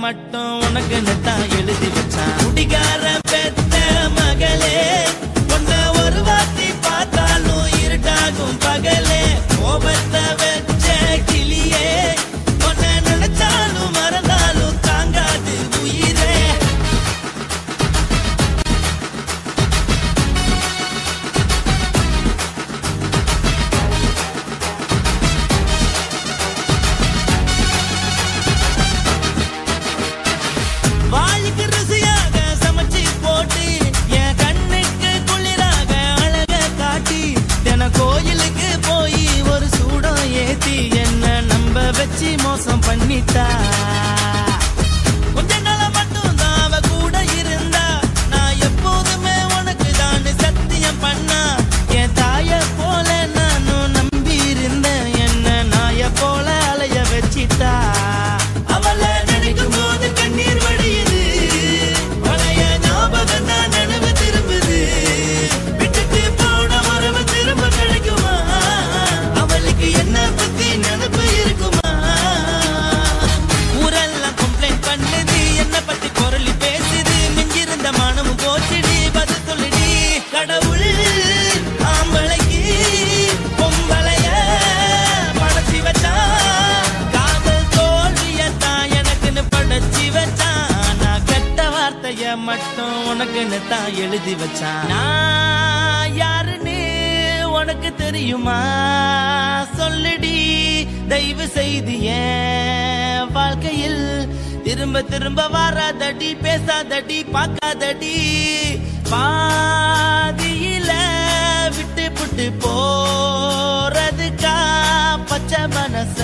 மட்டும் உனக்குன்னு தான் எழுதி வச்சான். குடிகார பெத்த மகளே, உன்னை ஒரு வாட்டி பார்த்தாலும் இருட்டாகும் பகலே. கோபத்தை வச்ச கிளியே, உன்னை நினைச்சாலும் மறந்தாலும் தாங்காது உயிரே. வாளுக்கு ருசியாக சமைச்சு போட்டு என் கண்ணுக்கு குளிராக அழக காட்டி தின கோயிலுக்கு போய் ஒரு சூடம் ஏத்தி என்ன நம்ப வச்சு மோசம் பண்ணிட்டா. கொஞ்ச நாள மட்டும் தான் அவ கூட இருந்தா, நான் எப்போதுமே உனக்கு தான் சத்தியம் பண்ணா. என் தாய போல நானும் நம்பி இருந்தேன், என்ன நாய போல அலைய வச்சிட்டா. அவளை நினைக்கும் போது கண்ணீர் வடியுது, பழைய ஞாபகம் தான் நினைவு திரும்புது. விட்டுட்டு போன உறவு திரும்ப கிடைக்குமா? அவளுக்கு என்ன பத்தி நினைப்பு இருக்குமா? ஊரெல்லாம் கம்ப்ளைண்ட் பண்ணுது, என்ன பத்தி பொருளி பேசுது. மிஞ்சிருந்த மனமும் போச்சுடி, பதில் சொல்லுடி. கடவுள் ஆம்பளைக்கு பொம்பளைய படைச்சி வச்சான், காதல் தோல்வியத்தான் எனக்குன்னு படைச்சி வச்சான். நான் கெட்ட வார்த்தைய மட்டும் உனக்குன்னு தான் எழுதி வச்சான். நான் யாருன்னு உனக்கு தெரியுமா? சொல்லுடி தயவு செய்து என் வாழ்க்கையில் திரும்ப திரும்ப வராதடி, பேசாதடி, பார்க்காதடி. பாதியில விட்டு புட்டு போறதுக்கா பச்சை மனச